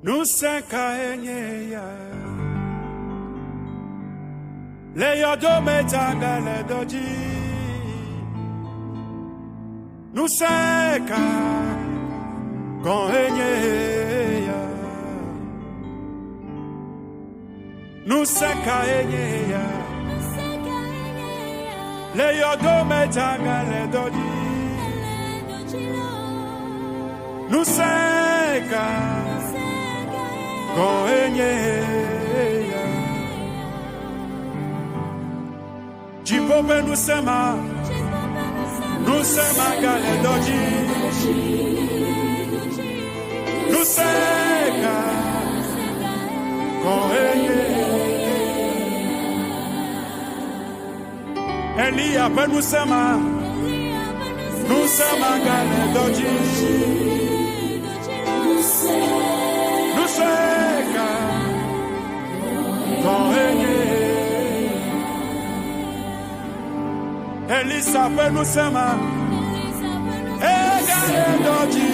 Nuseka enyeya le yodo metanga le doji Nuseka kon enyeya Nuseka enyeya le yodo metanga le doji Nuseka Goenyeya Jipope nusema gale doji Nuseka Goenyeya Elia pe nusema gale doji Nuseka Elisa pe nusema egale doji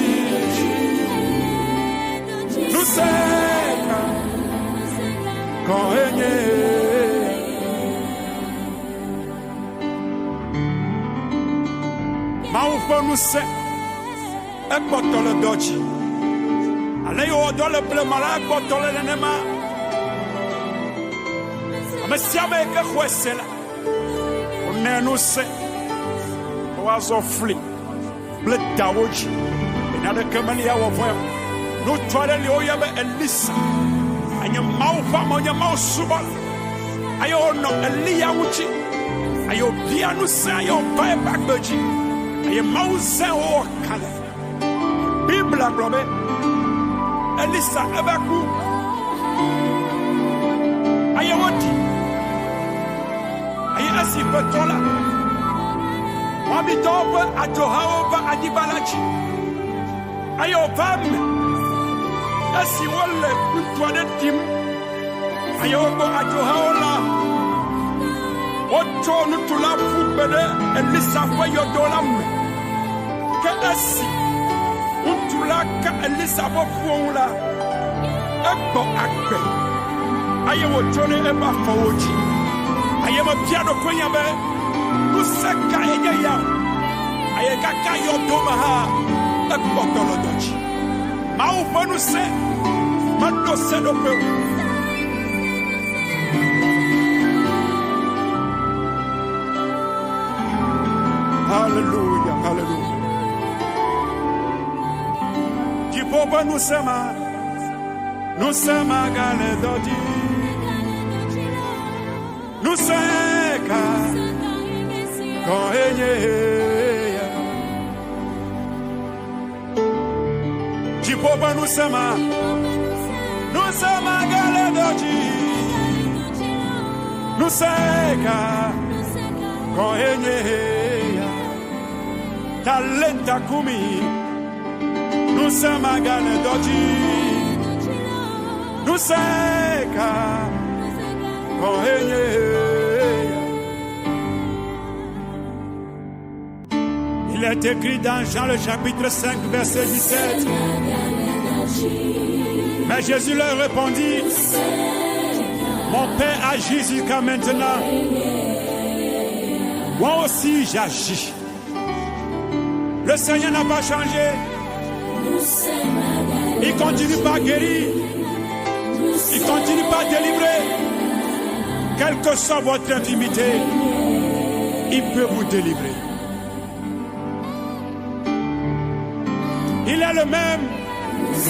Nuseka koenye Maufo nuse ekpotole doji Ale yo dole ple mala ekpotole nenema Mesiame ke khwesela Nenu se was of flee Blet dawoji Another comedy hour of him No try Oyabe Elisa And your mouth on your mouth subal I don't know Elia Wuchi I your piano say your fire back budgie I your mouth say oh color Bibla Robert Elisa Abaku I want Asi petola Wabitoba atohaoba adibalachi Ayo pam Asi wale kutwane tim Ayobo atohaola Ocho nutula fubele Elisa fwe yodolam Ke asi Utula ka Elisa wafuola Eko akbe Ayo ochone eba fawoji I am a piano queen, Nuseka Eya. I am Kaka Yodomaha, a bottle of Dutch. Maufanu say, Mando said of you. Hallelujah, hallelujah. Jipoba Nusema Gale Dodi. Nuseka koenyeya Jipoba nusema gale doji Nuseka koenyeya Talenta kumi Nusema gale doji Nuseka Il est écrit dans Jean le chapitre 5 verset 17 Mais Jésus leur répondit Mon Père agit jusqu'à maintenant Moi aussi j'agis Le Seigneur n'a pas changé Il continue pas à guérir Il continue pas à délivrer Quelle que soit votre intimité, il peut vous délivrer. Il est le même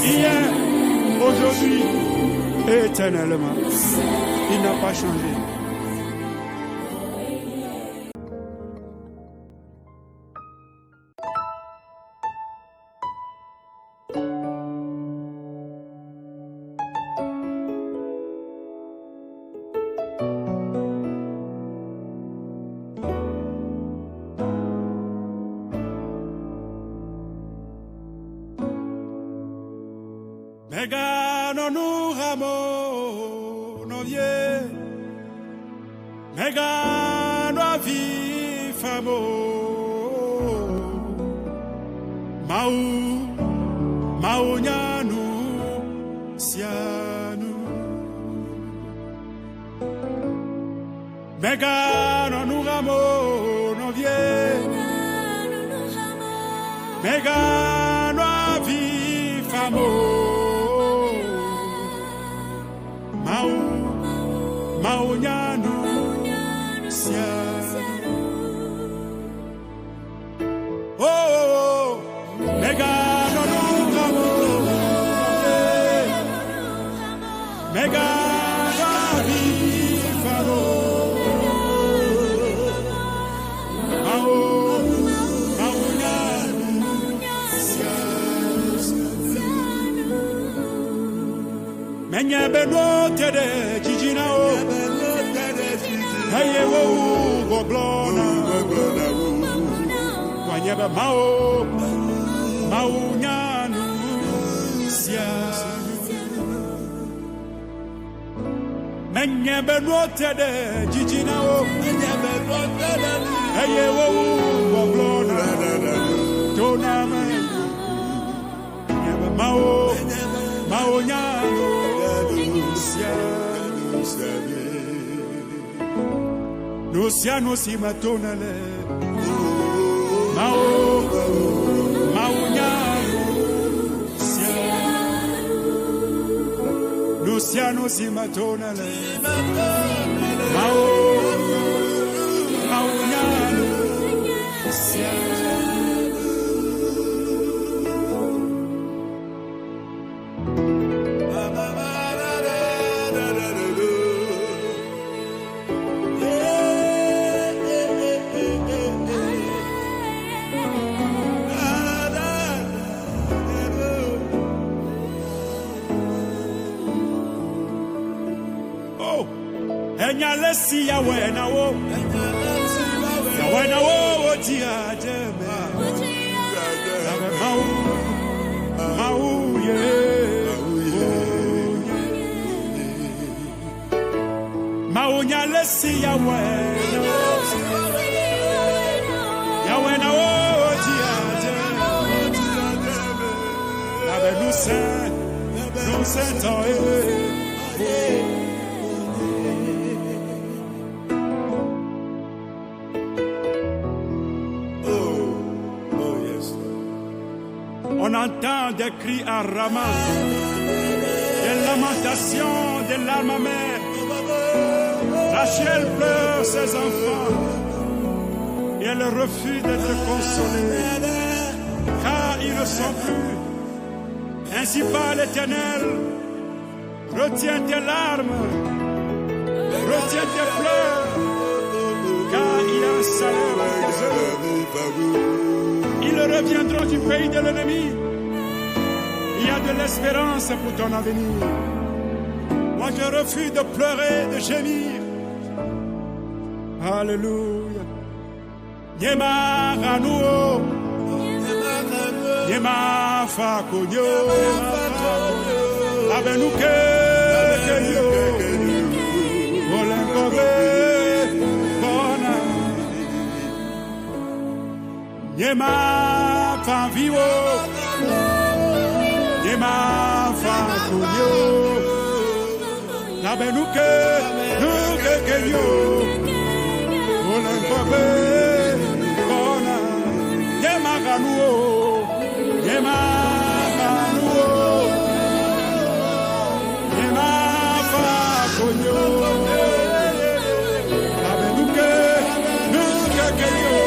hier, aujourd'hui et éternellement. Il n'a pas changé. Mega no nu hamo no ye Mega no avi famo Mau nyanu si Mega no nuramo no vie. Mega no avi famo. Mau nyanu sia. Oh, mega no nuramo. Mega no avi famo. Menya beno tede jijina o haye wo goblona kwanyaba mau nyanu sia menya beno tede jijina o haye wo goblona tona kwanyaba mau nyanu Luciano si matonale Luciano si matonale Nyalesi ya wena wo tia jeme mau ye mau nyalesi ya wena wo tia jeme ave nous on entend des cris à Rama, des lamentations, des larmes amères. Rachel pleure ses enfants et elle refuse d'être consolée, car ils ne sont plus. Ainsi parle l'Éternel, retiens tes larmes, retiens tes pleurs, car il y a un salaire à tes œuvres. Ils reviendront du pays de l'ennemi. Il y a de l'espérance pour ton avenir. Moi je refuse de pleurer, de gémir. Alléluia. Yema ranuo, yema fakonyo, abenuke kenyo, olenkobe. Yema fan viwo, yema fan kunyo, nabenuke nuke kenyo, olenkobe kona. Yema kanuo, yema kanuo, yema fan kunyo, nabenuke nuke kenyo.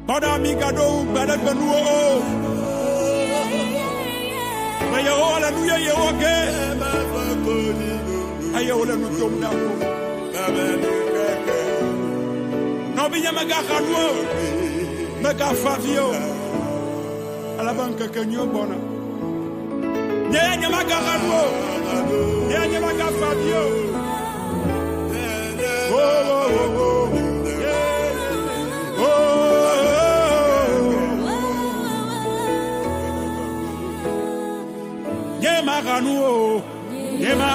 Pada migado badak benuo, ayo ala nuya yewoke, ayo ala nutom dawo. Nobinya magakano, magafavio, ala banka kenyo bona. Nyanya magakano, nyanya magafavio. Yema ranuo, yema